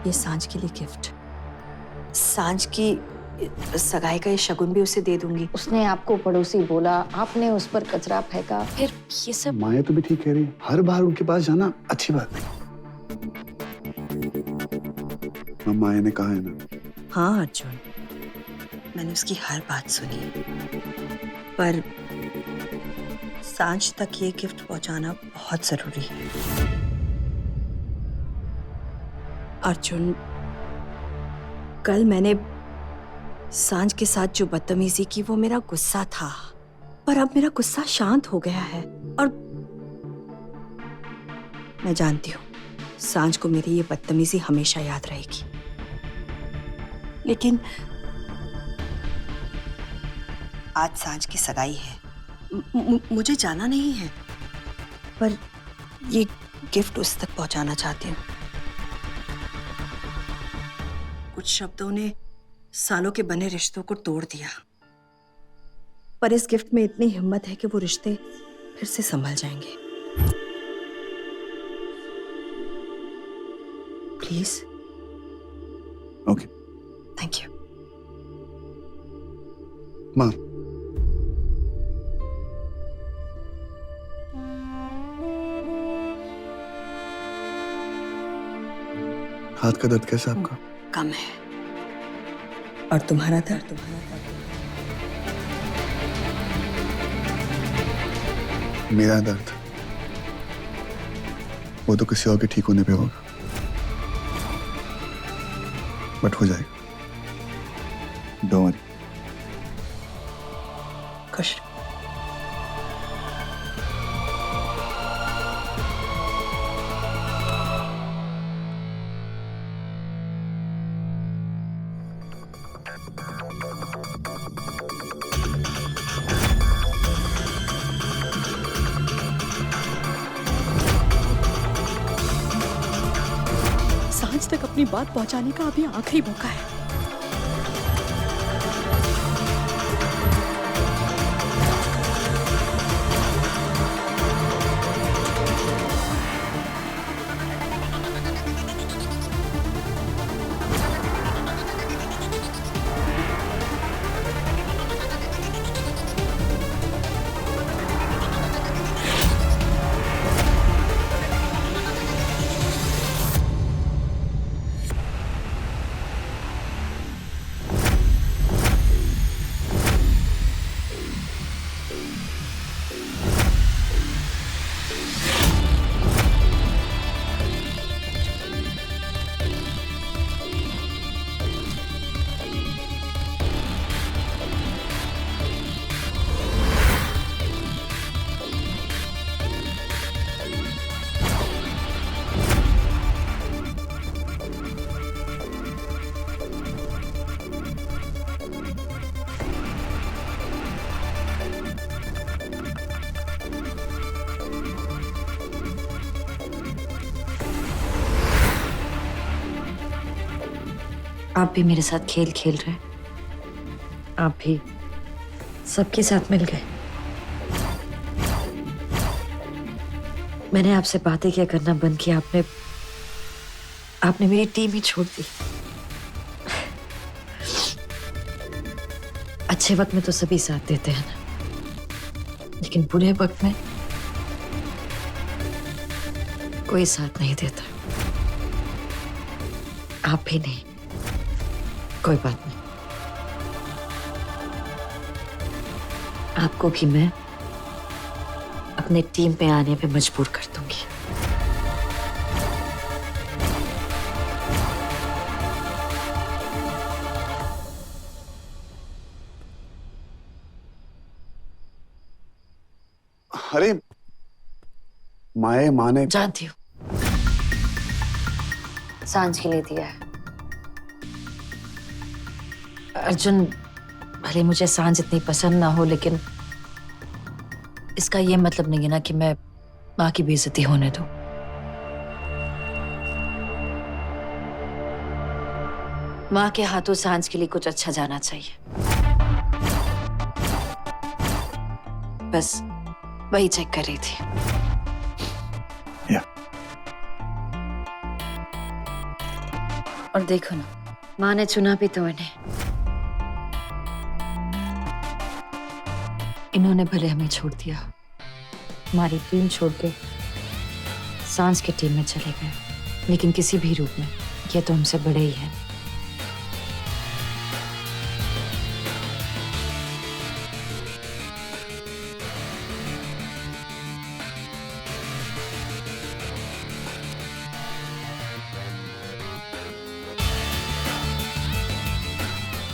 ये सांझ के लिए गिफ्ट। सांझ की सगाई का ये शगुन भी उसे दे दूंगी। उसने आपको पड़ोसी बोला, आपने उस पर कचरा फेंका। फिर ये सब माया तो भी ठीक कह रही है, हर बार उनके पास जाना अच्छी बात नहीं। माया ने कहा है ना। हाँ अर्जुन, मैंने उसकी हर बात सुनी, पर सांझ तक ये गिफ्ट पहुंचाना बहुत जरूरी है। अर्जुन, कल मैंने सांझ के साथ जो बदतमीजी की वो मेरा गुस्सा था, पर अब मेरा गुस्सा शांत हो गया है और मैं जानती हूँ सांझ को मेरी ये बदतमीजी हमेशा याद रहेगी। लेकिन आज सांझ की सगाई है, मुझे जाना नहीं है, पर ये गिफ्ट उस तक पहुंचाना चाहती हूँ। कुछ शब्दों ने सालों के बने रिश्तों को तोड़ दिया, पर इस गिफ्ट में इतनी हिम्मत है कि वो रिश्ते फिर से संभल जाएंगे। प्लीज। ओके। Thank you. माँ, हाथ का दर्द कैसा आपका? कम है। और तुम्हारा दर्द? मेरा दर्द वो तो किसी और के ठीक होने पे होगा, बट हो जाएगा। Don't worry. खुश। सांझ तक अपनी बात पहुंचाने का अभी आखिरी मौका है। आप भी मेरे साथ खेल खेल रहे हैं। आप भी सबके साथ मिल गए। मैंने आपसे बातें क्या करना बंद किया, आपने मेरी टीम ही छोड़ दी। अच्छे वक्त में तो सभी साथ देते हैं ना, लेकिन बुरे वक्त में कोई साथ नहीं देता। आप भी नहीं। कोई बात नहीं, आपको भी मैं अपने टीम पे आने पे मजबूर कर दूंगी। अरे माँ ने जानती हूँ, सांझ के लिए दिया है। अर्जुन, भले मुझे सांझ इतनी पसंद ना हो, लेकिन इसका ये मतलब नहीं है ना कि मैं माँ की बेइज्जती होने दूं। माँ के हाथों सांझ के लिए कुछ अच्छा जाना चाहिए, बस वही चेक कर रही थी। और देखो ना, माँ ने चुना भी तो इन्हें। इन्होंने भले हमें छोड़ दिया, हमारी टीम छोड़ के सांझ की टीम में चले गए, लेकिन किसी भी रूप में ये तो हमसे बड़े ही हैं।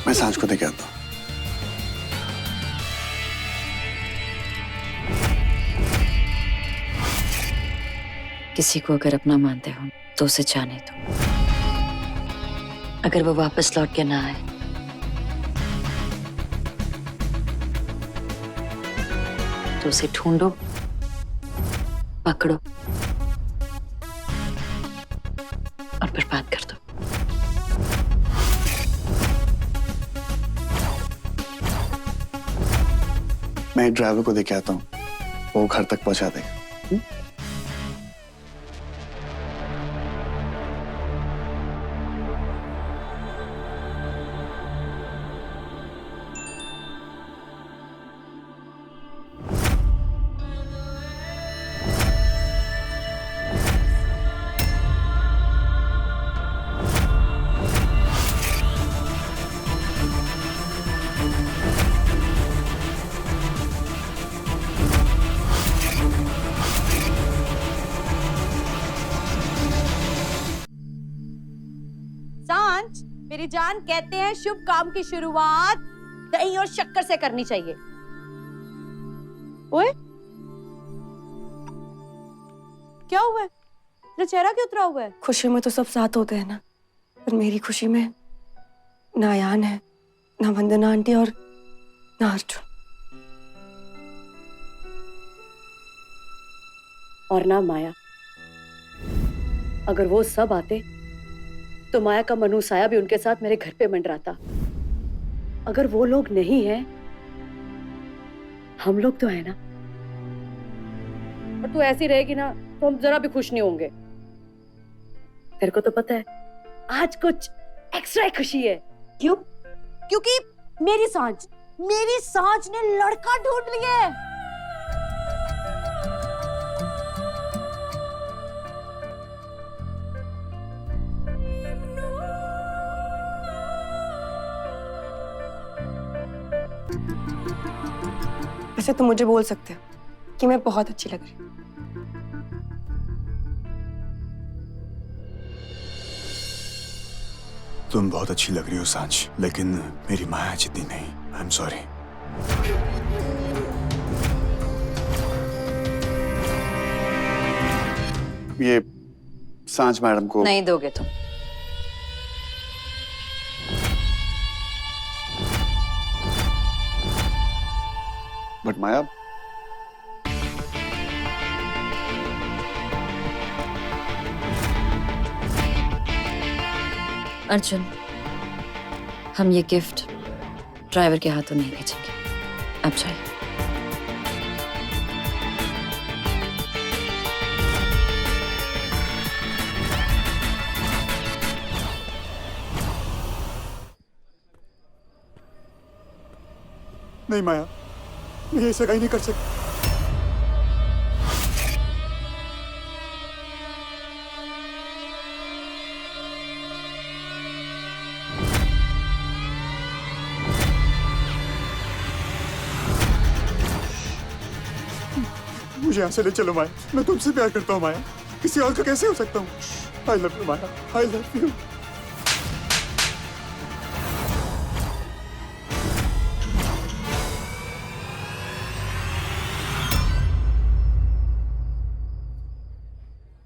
मैं सांझ को देके आता हूँ। किसी को अगर अपना मानते हो तो उसे जाने दो। अगर वो वापस लौट के ना आए तो उसे ढूंढो, पकड़ो और बर्बाद कर दो। मैं ड्राइवर को देके आता हूँ, वो घर तक पहुंचा देगा। सांझ, मेरी जान, कहते हैं शुभ काम की शुरुआत दही और शक्कर से करनी चाहिए। ओए, क्या हुआ है? तेरा चेहरा क्यों उतरा हुआ है? खुशी में तो सब साथ होते हैं ना, पर मेरी खुशी में ना अयान है, ना वंदना आंटी और ना अर्जुन। और ना माया। अगर वो सब आते तो माया का मनु साया भी उनके साथ मेरे घर पे मंडराता। अगर वो लोग नहीं हैं, हम लोग तो है ना। और तू ऐसी रहेगी ना तो हम जरा भी खुश नहीं होंगे। तेरे को तो पता है आज कुछ एक्स्ट्रा खुशी है। क्यों? क्योंकि मेरी सांझ ने लड़का ढूंढ लिया है। वैसे तुम मुझे बोल सकते हो कि मैं बहुत अच्छी लग रही हूँ। तुम बहुत अच्छी लग रही हो सांझ, लेकिन मेरी माया जितनी नहीं। आई एम सॉरी। ये सांझ मैडम को नहीं दोगे तुम। बट माया, अर्जुन, हम ये गिफ्ट ड्राइवर के हाथों नहीं भेजेंगे। अब जाइए। नहीं माया, मैं ये सगाई नहीं कर सकती। मुझे यहाँ से ले चलो माया, मैं तुमसे प्यार करता हूँ माया, किसी और का कैसे हो सकता हूँ? I love you Maya, I love you.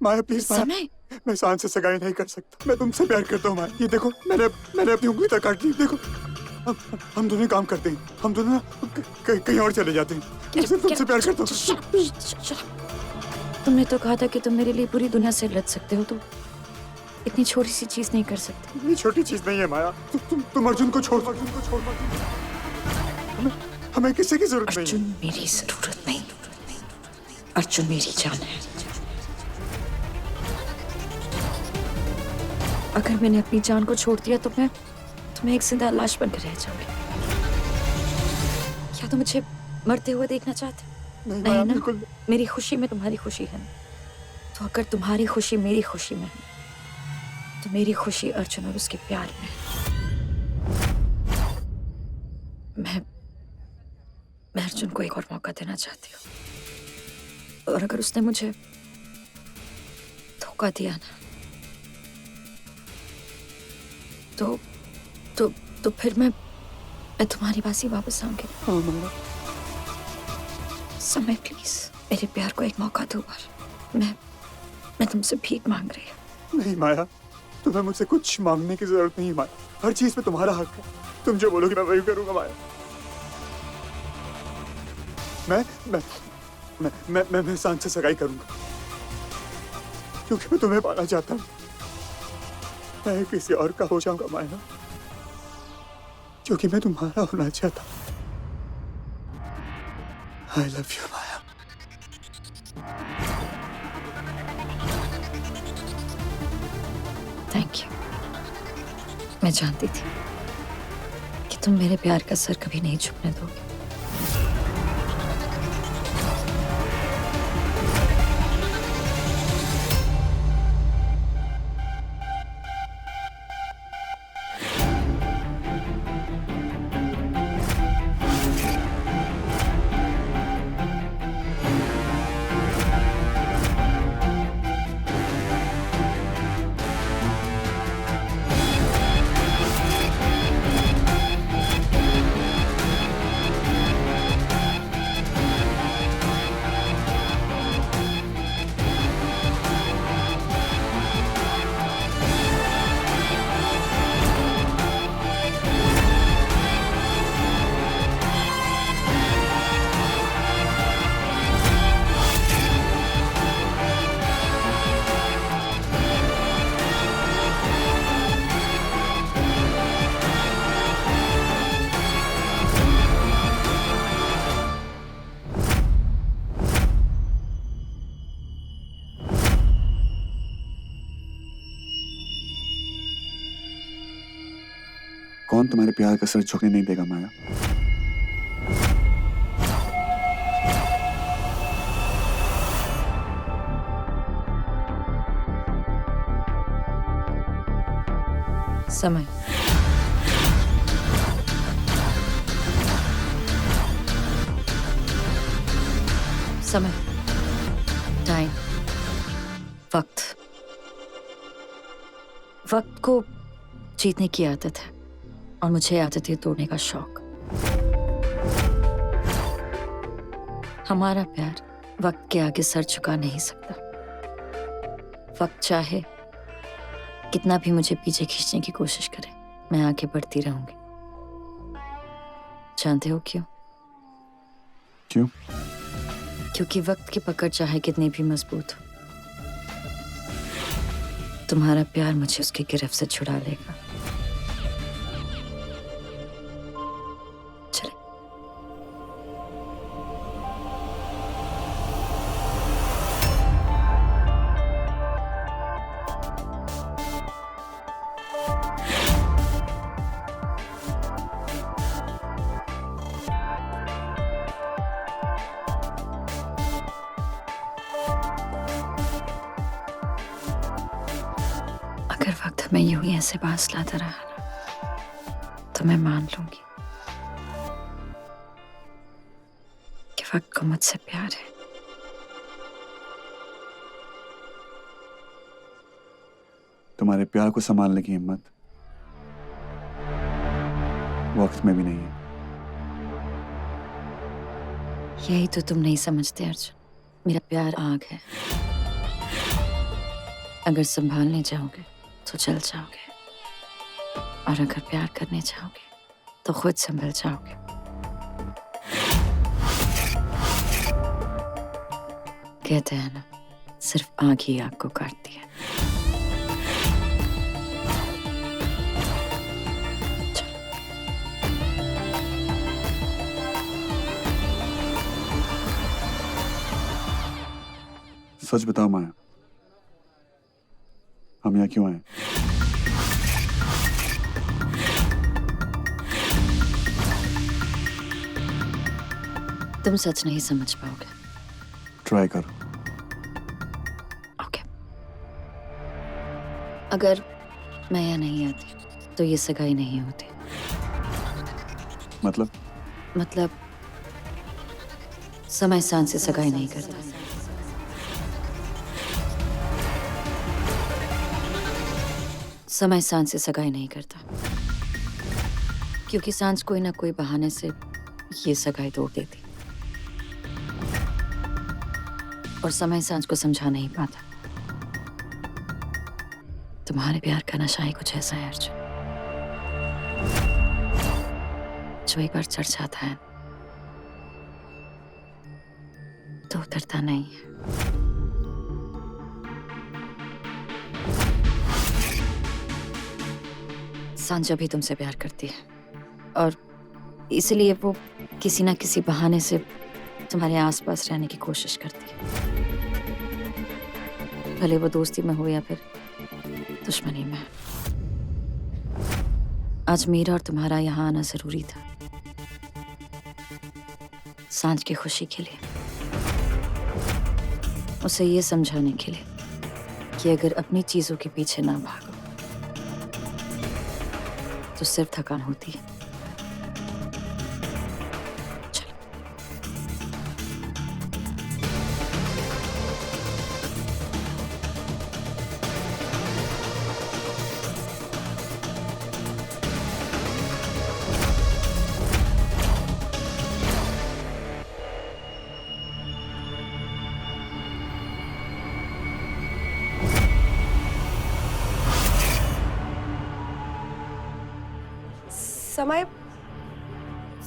Maya please Maya, समय मैं सांझ से सगाई नहीं कर सकता। मैं तुमसे प्यार करता हूँ माया। ये देखो, मैंने अपनी उंगली तक काट ली। देखो, हम दोनों काम करते हैं, हम दोनों ना कहीं और चले जाते हैं। मैं सिर्फ तुमसे प्यार करता हूँ। तुमने तो कहा था कि तुम मेरे लिए पूरी दुनिया से लड़ सकते हो, तो इतनी छोटी सी चीज नहीं कर सकते। ये छोटी चीज नहीं है माया। तुम अर्जुन को छोड़। हमें किसी की जरूरत नहीं अर्जुन मेरी जरूरत नहीं, अर्जुन मेरी जान है। अगर मैंने अपनी जान को छोड़ दिया तो मैं एक जिंदा लाश बनकर रह जाऊंगी। क्या तुम मुझे मरते हुए देखना चाहते हो? नहीं नहीं माया, ना? बिल्कुल मेरी खुशी में तुम्हारी खुशी है ना? तो अगर तुम्हारी खुशी मेरी खुशी में है तो मेरी खुशी अर्जुन और उसके प्यार में है। मैं अर्जुन को एक और मौका देना चाहती हूँ, और अगर उसने मुझे धोखा दिया ना तो फिर मैं तुम्हारी बाजी वापस आऊंगी। हाँ माया, समय प्लीज मेरे प्यार को एक मौका दो बार। मैं तुमसे भीख मांग रही हूँ। नहीं माया, तुम्हें मुझसे कुछ मांगने की जरूरत नहीं माया। हर चीज में तुम्हारा हक है। तुम जो बोलोगे मैं वही करूंगा माया। मैं सांझ से सगाई करूंगा क्योंकि मैं तुम्हें पाना चाहता हूँ। मैं किसी और का हो जाऊंगा माया क्योंकि मैं तुम्हारा होना चाहता हूँ। I love you Maya. Thank you. मैं जानती थी कि तुम मेरे प्यार का सर कभी नहीं झुकने दोगे। कौन तुम्हारे प्यार का सर झुकने नहीं देगा माया? समय। समय, टाइम, वक्त। वक्त को जीतने की आदत है और मुझे आदत है तोड़ने का शौक। हमारा प्यार वक्त के आगे सर झुका नहीं सकता। वक्त चाहे कितना भी मुझे पीछे खींचने की कोशिश करे, मैं आगे बढ़ती रहूंगी। जानते हो क्यों? क्यों? क्योंकि वक्त की पकड़ चाहे कितनी भी मजबूत हो, तुम्हारा प्यार मुझे उसकी गिरफ्त से छुड़ा लेगा। चले। अगर वक्त हमें यूं ही ऐसे पास लाता रहा ना, तो मैं मान लूंगी कि वक्त को मुझसे प्यार है। तुम्हारे प्यार को संभालने की हिम्मत वक्त में भी नहीं है। यही तो तुम नहीं समझते अर्जुन। मेरा प्यार आग है। अगर संभालने जाओगे तो जल जाओगे, और अगर प्यार करने जाओगे तो खुद संभल जाओगे। कहते हैं ना, सिर्फ आग ही आग को काटती है। सच बताओ माया, हम यहाँ क्यों आए? तुम सच नहीं समझ पाओगे। ट्राई करो। ओके। अगर मैं यहाँ नहीं आती तो ये सगाई नहीं होती। मतलब समय सांझ से सगाई नहीं करता। समय सांझ से सगाई नहीं करता क्योंकि सांझ कोई ना कोई बहाने से ये सगाई तोड़ देती और समय सांझ को समझा नहीं पाता। तुम्हारे प्यार का नशा ही कुछ ऐसा है अर्जुन, जो एक बार चढ़ जाता है तो उतरता नहीं है। सांझा भी तुमसे प्यार करती है और इसलिए वो किसी ना किसी बहाने से तुम्हारे आसपास रहने की कोशिश करती है, भले वो दोस्ती में हो या फिर दुश्मनी में। आज मेरा और तुम्हारा यहाँ आना जरूरी था, सांझ की खुशी के लिए, उसे ये समझाने के लिए कि अगर अपनी चीजों के पीछे ना भागो तो सिर्फ थकान होती है। चलो।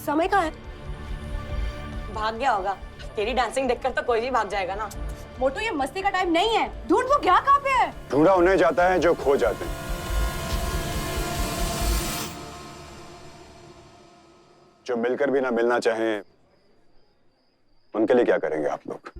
समय कहाँ है? भाग गया होगा। तेरी डांसिंग देखकर तो कोई भी भाग जाएगा ना। मोटू, ये मस्ती का टाइम नहीं है। ढूंढ, वो गया कहाँ पे है? ढूंढा उन्हें जाता है जो खो जाते हैं। जो मिलकर भी ना मिलना चाहें, उनके लिए क्या करेंगे आप लोग?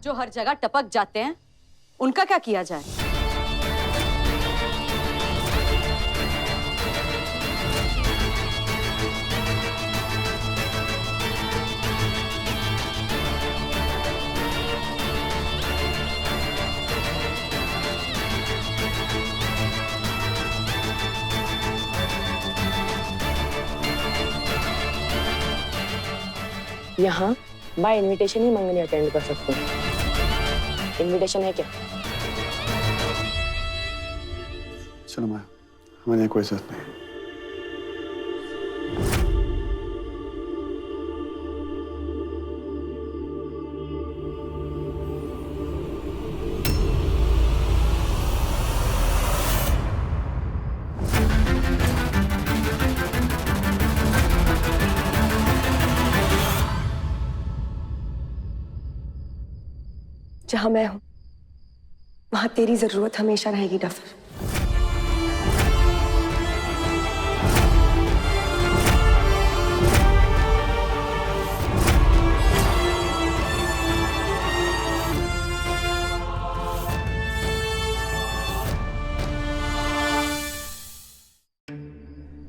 जो हर जगह टपक जाते हैं, उनका क्या किया जाए? यहाँ बाय इनविटेशन ही मंगनी अटेंड कर सकते हैं। इनविटेशन है क्या? चलो माया, हमारे यहाँ कोई जरूरत नहीं। जहां मैं हूं वहां तेरी जरूरत हमेशा रहेगी डफर।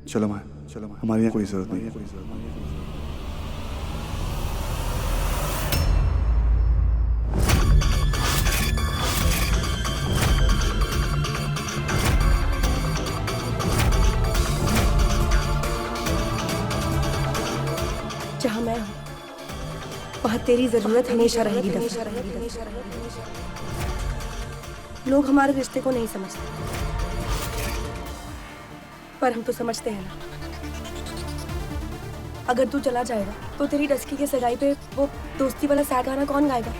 चलो माया, हमारे यहाँ कोई जरूरत नहीं है। जहां मैं हूं वहां तेरी जरूरत हमेशा रहेगी डफर। लोग हमारे रिश्ते को नहीं समझते, पर हम तो समझते हैं ना। अगर तू चला जाएगा तो तेरी डस्की के सगाई पे वो दोस्ती वाला सैड गाना कौन गाएगा?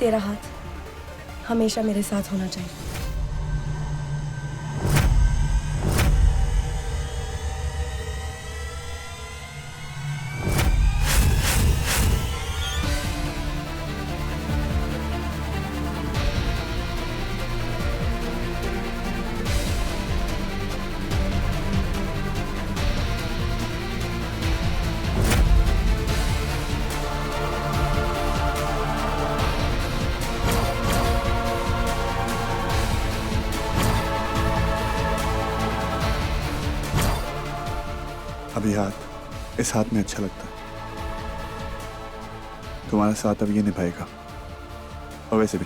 तेरा हाथ हमेशा मेरे साथ होना चाहिए। अभी हाथ इस हाथ में अच्छा लगता है। तुम्हारा साथ अब ये निभाएगा। और वैसे भी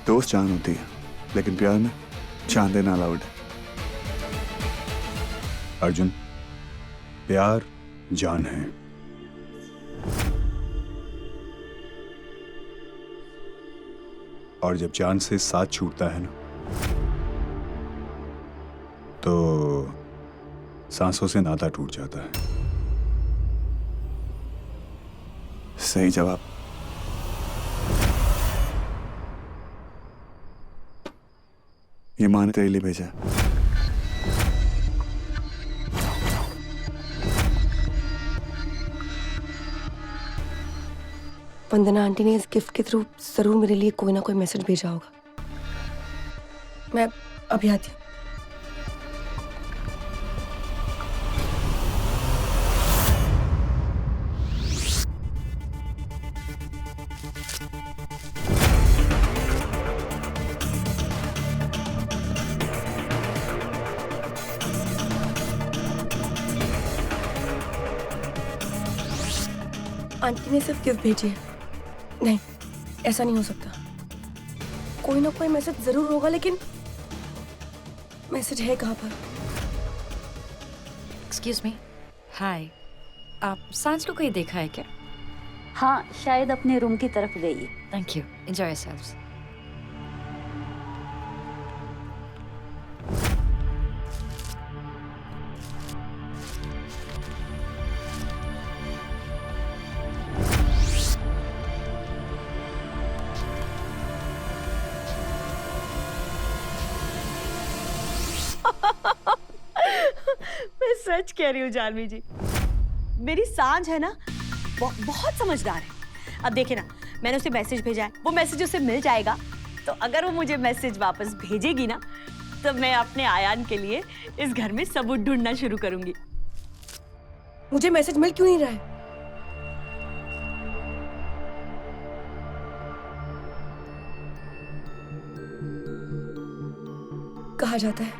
दोस्त जान होती है, लेकिन प्यार में जान देना अलाउड है। अर्जुन, प्यार जान है। और जब जान से साथ छूटता है ना, तो सांसों से नाता टूट जाता है। सही जवाब। ये माँ ने तेरे लिए भेजा है। वंदना आंटी ने इस गिफ्ट के थ्रू जरूर मेरे लिए कोई ना कोई मैसेज भेजा होगा। मैं अभी आती हूँ। आंटी ने सिर्फ गिफ्ट भेजी है। नहीं, ऐसा नहीं हो सकता। कोई ना कोई मैसेज जरूर होगा, लेकिन मैसेज है कहाँ पर? एक्सक्यूज मी, हाय। आप सांझ को कहीं देखा है क्या? हाँ, शायद अपने रूम की तरफ गई है। Thank you, enjoy yourselves. मैं सच कह रही हूँ जानवी जी, मेरी सांझ है ना बहुत समझदार है। अब देखे ना, मैंने उसे मैसेज भेजा है, वो मैसेज उसे मिल जाएगा। तो अगर वो मुझे मैसेज वापस भेजेगी ना, तो मैं अपने आयान के लिए इस घर में सबूत ढूंढना शुरू करूंगी। मुझे मैसेज मिल क्यों नहीं रहा है? कहा जाता है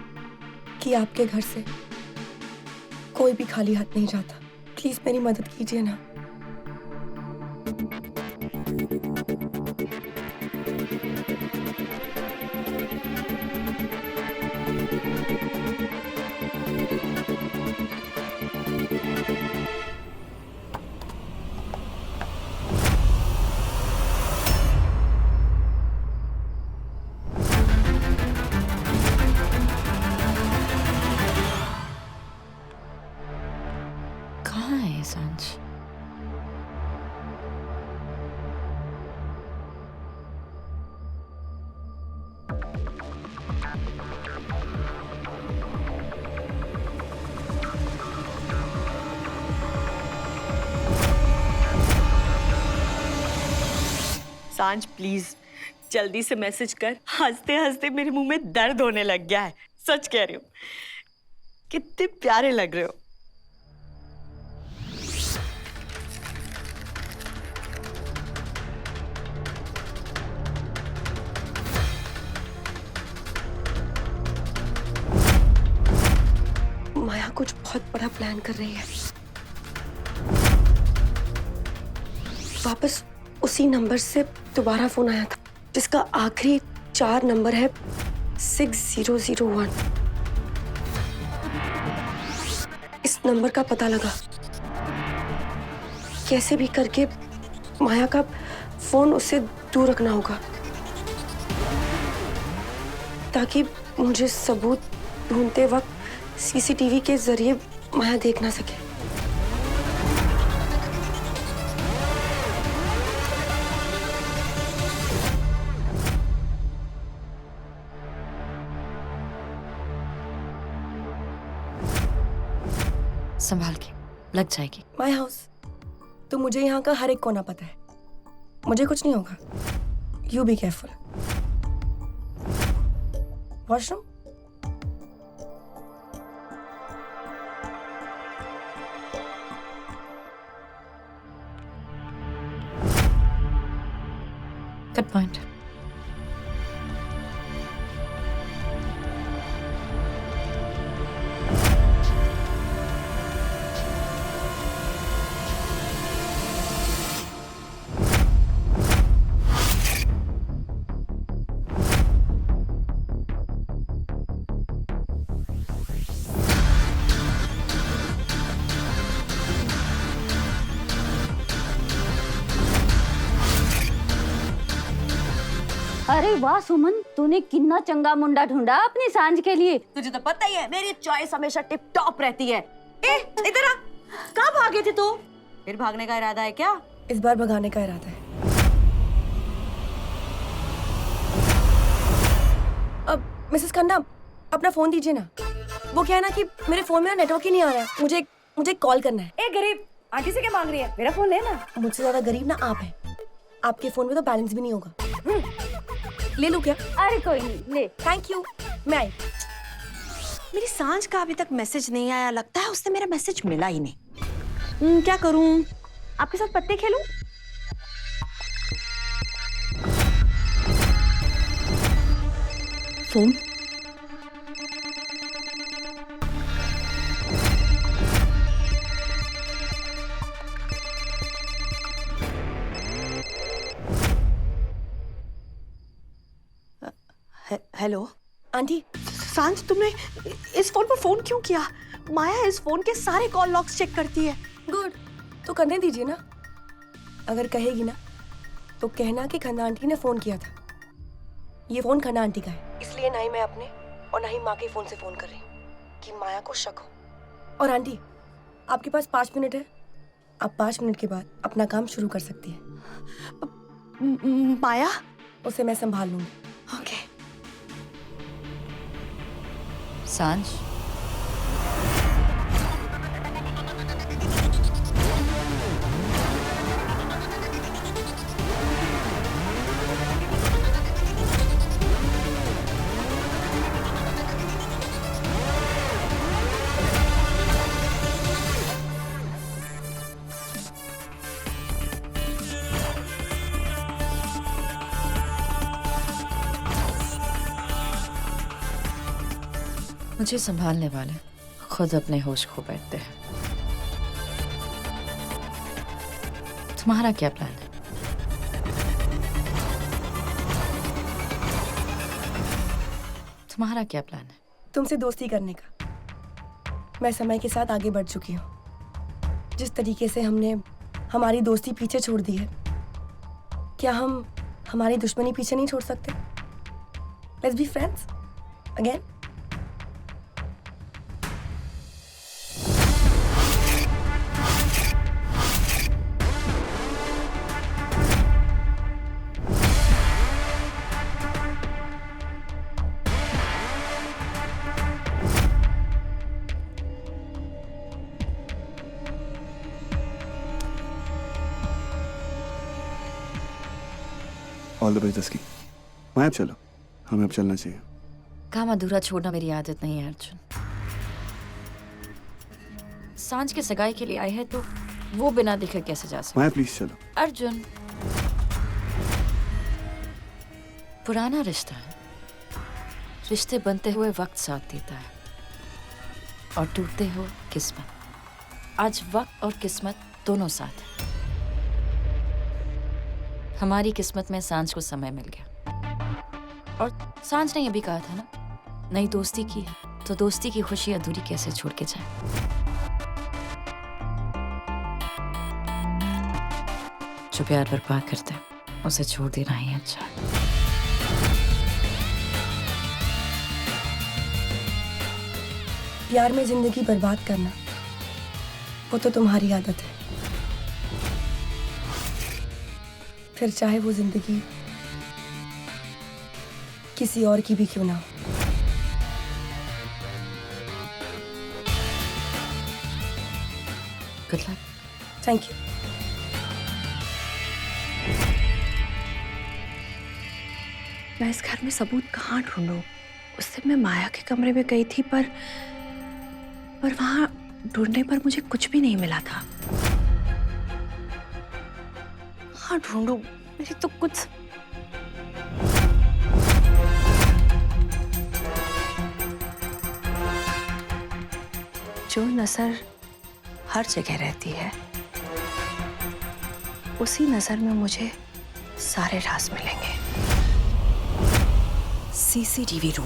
कि आपके घर से कोई भी खाली हाथ नहीं जाता। प्लीज मेरी मदद कीजिए ना। कहाँ है सांझ? सांझ प्लीज जल्दी से मैसेज कर। हंसते हंसते मेरे मुंह में दर्द होने लग गया है। सच कह रही हूँ, कितने प्यारे लग रहे हो। माया कुछ बहुत बड़ा प्लान कर रही है। वापस उसी नंबर से दोबारा फोन आया था, जिसका आखिरी 4 नंबर है 6001। इस नंबर का पता लगा। कैसे भी करके माया का फोन उससे दूर रखना होगा, ताकि मुझे सबूत ढूंढते वक्त सीसीटीवी के जरिए माया देख ना सके। संभाल के, लग जाएगी। माय हाउस, तो मुझे यहाँ का हर एक कोना पता है। मुझे कुछ नहीं होगा। You be careful. Washroom? Good point. अरे वाह सुमन, तूने कितना चंगा मुंडा ढूंढा अपनी सांझ के लिए। तुझे तो पता ही है मेरी चॉइस हमेशा टिप टॉप रहती है। ए, इधर आ। कहाँ भागे थे तू? फिर भागने का इरादा है क्या? इस बार भगाने का इरादा है। अब मिसेस खन्ना, अपना फोन दीजिए ना। वो क्या है ना कि मेरे फोन में नेटवर्क ही नहीं आ रहा है। मुझे कॉल करना है। ए गरीब, आंटी से क्या मांग रही है? मेरा फोन लेना। मुझसे ज्यादा गरीब ना आप हैं। आपके फोन में तो बैलेंस भी नहीं होगा। ले लूं क्या? अरे कोई नहीं, ले। Thank you. मैं आई। मेरी सांझ का अभी तक मैसेज नहीं आया। लगता है उसने मेरा मैसेज मिला ही नहीं। क्या करूं? आपके साथ पत्ते खेलूं? फोन। हेलो आंटी, सांझ, तुमने इस फोन पर फोन क्यों किया? माया इस फोन के सारे कॉल लॉग्स चेक करती है। गुड। तो करने दीजिए ना। अगर कहेगी ना तो कहना कि खन्ना आंटी ने फोन किया था। ये फोन खन्ना आंटी का है, इसलिए ना ही मैं अपने और ना ही माँ के फोन से फोन कर रही हूँ कि माया को शक हो। और आंटी, आपके पास 5 मिनट है। आप 5 मिनट के बाद अपना काम शुरू कर सकती है। माया? उसे मैं संभाल लूंगी। ओके। सांझ, मुझे संभालने वाले खुद अपने होश खो बैठते हैं। तुम्हारा क्या प्लान है? तुम्हारा क्या प्लान है? तुमसे दोस्ती करने का। मैं समय के साथ आगे बढ़ चुकी हूँ। जिस तरीके से हमने हमारी दोस्ती पीछे छोड़ दी है, क्या हम हमारी दुश्मनी पीछे नहीं छोड़ सकते? Let's be friends again. All the best की। माया, अब चलो, हमें अब चलना चाहिए। काम अधूरा छोड़ना मेरी आदत नहीं है अर्जुन। सांझ के सगाई के लिए आए हैं तो वो बिना देखे कैसे जा सकते? माया प्लीज चलो। अर्जुन, पुराना रिश्ता है। रिश्ते बनते हुए वक्त साथ देता है और टूटते हुए किस्मत। आज वक्त और किस्मत दोनों साथ है। हमारी किस्मत में सांझ को समय मिल गया और सांझ ने ये भी कहा था ना, नई दोस्ती की है तो दोस्ती की खुशी अधूरी कैसे छोड़ के जाए। जो प्यार बर्बाद करते हैं उसे छोड़ देना ही अच्छा है। प्यार में जिंदगी बर्बाद करना वो तो तुम्हारी आदत है, फिर चाहे वो जिंदगी किसी और की भी क्यों ना हो। Good luck. Thank you. मैं इस घर में सबूत कहाँ ढूंढूं? उस दिन मैं माया के कमरे में गई थी पर वहां ढूंढने पर मुझे कुछ भी नहीं मिला था। कहाँ ढूंढूं? मेरी तो कुछ जो नजर हर जगह रहती है उसी नजर में मुझे सारे राज मिलेंगे। CCTV room.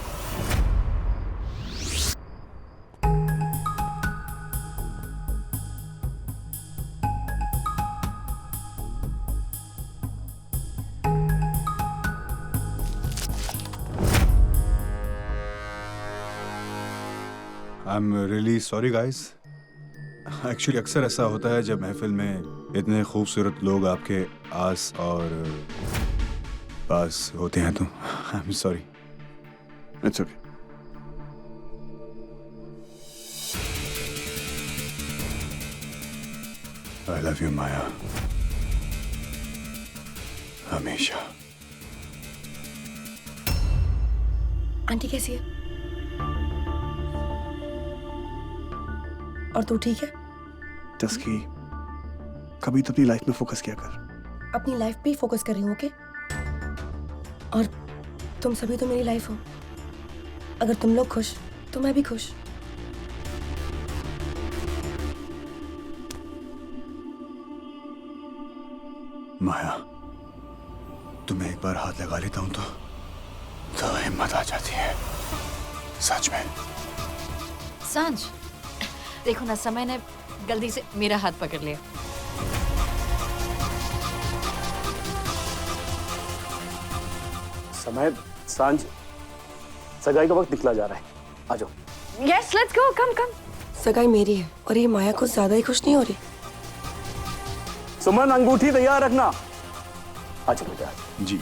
I am really sorry guys. Actually अक्सर ऐसा होता है जब महफिल में इतने खूबसूरत लोग आपके आस और पास होते हैं तो I am sorry. It's okay. I love you Maya, हमेशा। आंटी कैसी है? और तू ठीक है? जस्की, कभी तो अपनी लाइफ में फोकस किया कर। अपनी लाइफ पे ही फोकस कर रही हूँ, ओके? और तुम सभी तो मेरी लाइफ हो। अगर तुम लोग खुश तो मैं भी खुश। माया, तुम्हें एक बार हाथ लगा लेता हूं तो हिम्मत आ जाती है, सच में। सांझ, देखो ना, समय ने गलती से मेरा हाथ पकड़ लिया। समय, सांझ, सगाई का वक्त निकला जा रहा है। आ जाओ। यस, लेट्स गो, कम कम। सगाई मेरी है और ये माया कुछ ज्यादा ही खुश नहीं हो रही। सुमन, अंगूठी तैयार रखना। आ चलो बेटा। जी।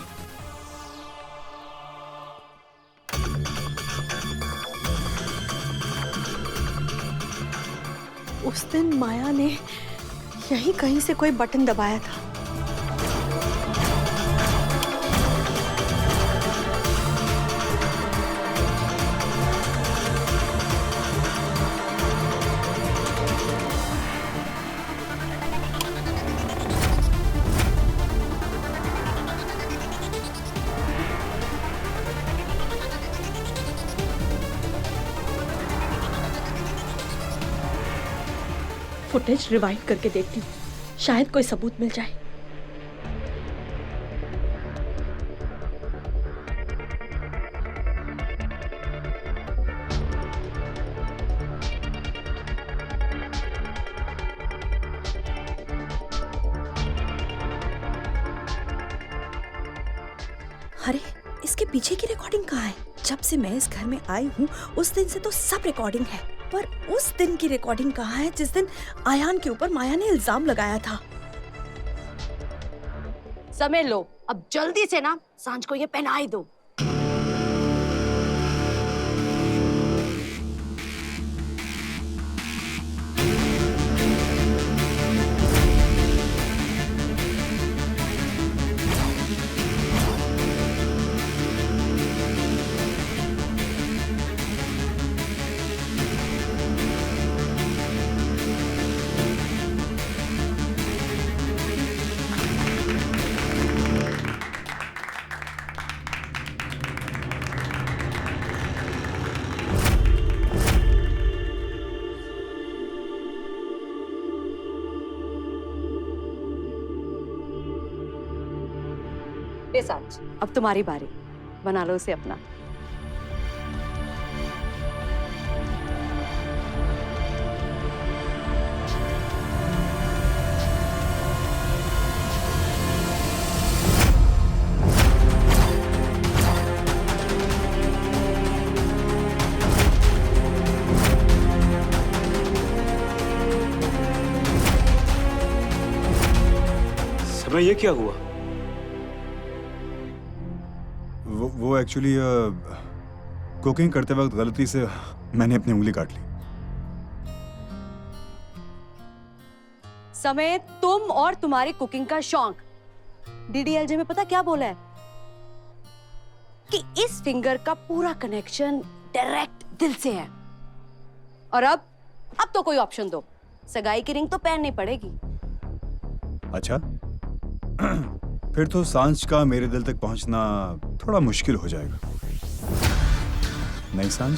उस दिन माया ने यहीं कहीं से कोई बटन दबाया था। फुटेज रिवाइंड करके देखती हूँ, शायद कोई सबूत मिल जाए। अरे, इसके पीछे की रिकॉर्डिंग कहाँ है? जब से मैं इस घर में आई हूँ उस दिन से तो सब रिकॉर्डिंग है, पर उस दिन की रिकॉर्डिंग कहाँ है जिस दिन आयान के ऊपर माया ने इल्जाम लगाया था? समय लो, अब जल्दी से ना सांझ को ये पहनाई दो। ये सांझ, अब तुम्हारी बारी, बना लो उसे अपना। सुना ये क्या हुआ? वो एक्चुअली कुकिंग करते वक्त गलती से मैंने अपनी उंगली काट ली। समय, तुम और तुम्हारी कुकिंग का शौक। डीडीएलजे में पता क्या बोला है कि इस फिंगर का पूरा कनेक्शन डायरेक्ट दिल से है। और अब तो कोई ऑप्शन दो, सगाई की रिंग तो पहननी पड़ेगी। अच्छा फिर तो सांझ का मेरे दिल तक पहुंचना थोड़ा मुश्किल हो जाएगा, नहीं सांझ?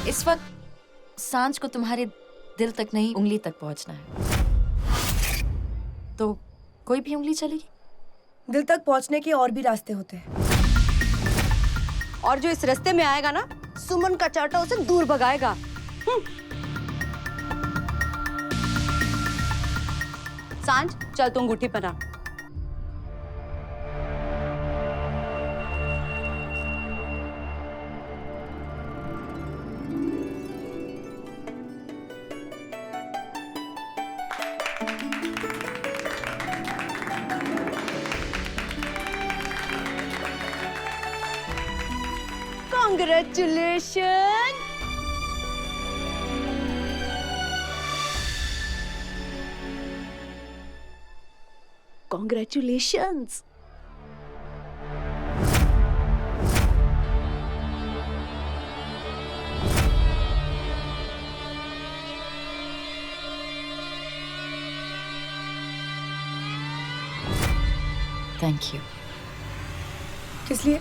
इस वक्त सांझ को तुम्हारे दिल तक नहीं, उंगली तक पहुंचना है। तो कोई भी उंगली चलेगी? दिल तक पहुंचने के और भी रास्ते होते हैं। और जो इस रास्ते में आएगा ना, सुमन का चाटा उसे दूर भगाएगा। सांझ, चल तू अंगूठी पहना। Congratulations! Congratulations! Thank you. किस लिए?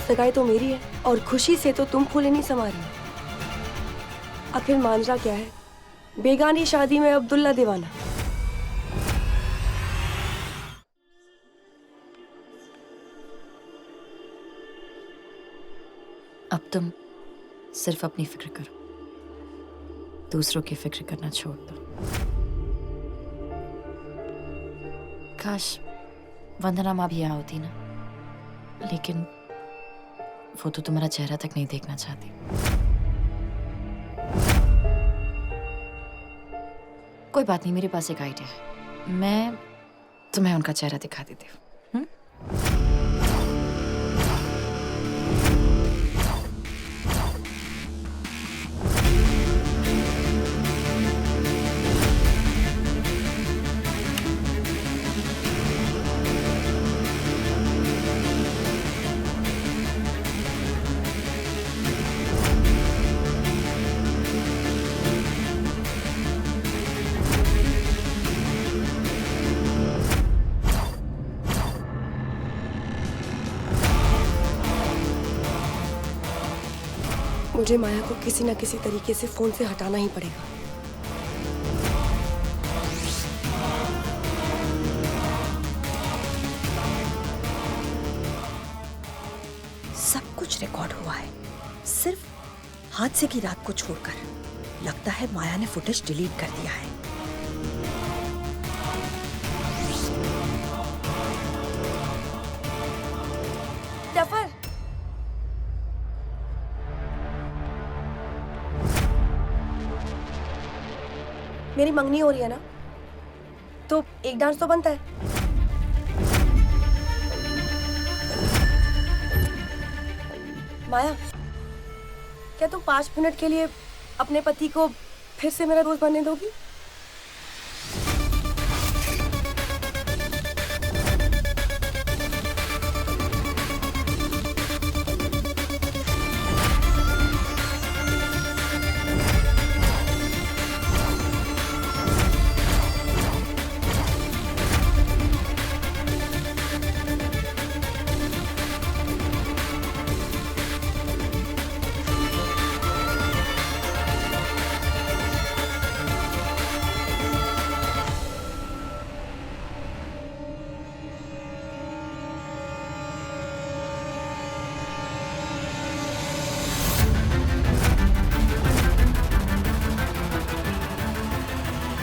सगाई तो मेरी है और खुशी से तो तुम फूले नहीं समा रही। आखिर मांझा क्या है? बेगानी शादी में अब्दुल्ला दीवाना। अब तुम सिर्फ अपनी फिक्र करो, दूसरों की फिक्र करना छोड़ दो। काश वंदना माँ भी यहाँ होती ना, लेकिन वो तो तुम्हारा चेहरा तक नहीं देखना चाहती। कोई बात नहीं, मेरे पास एक आइडिया है, मैं तुम्हें उनका चेहरा दिखा देती हूँ। मुझे माया को किसी न किसी तरीके से फोन से हटाना ही पड़ेगा। सब कुछ रिकॉर्ड हुआ है, सिर्फ हादसे की रात को छोड़कर। लगता है माया ने फुटेज डिलीट कर दिया है। जफर, मेरी मंगनी हो रही है ना, तो एक डांस तो बनता है। माया, क्या तुम 5 मिनट के लिए अपने पति को फिर से मेरा दोस्त बनने दोगी?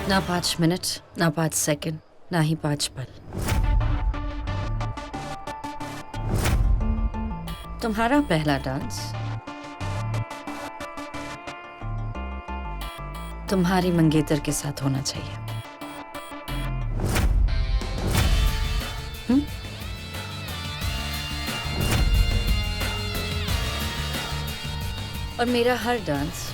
ना 5 मिनट, ना 5 सेकंड, ना ही 5 पल। तुम्हारा पहला डांस तुम्हारी मंगेतर के साथ होना चाहिए। और मेरा हर डांस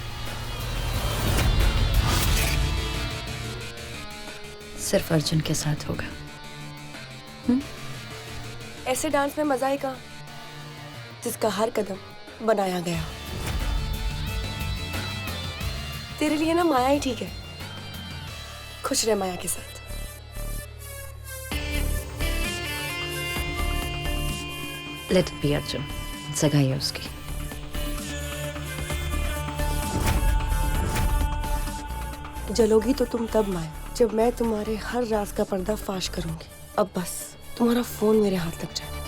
सिर्फ अर्जुन के साथ होगा। ऐसे डांस में मजा आएगा जिसका हर कदम बनाया गया। तेरे लिए ना माया ही ठीक है। खुश रह माया के साथ। लेट इट बी अर्जुन, जगह है उसकी। जलोगी तो तुम तब माया जब मैं तुम्हारे हर राज का पर्दा फाश करूंगी। अब बस तुम्हारा फोन मेरे हाथ लग जाए।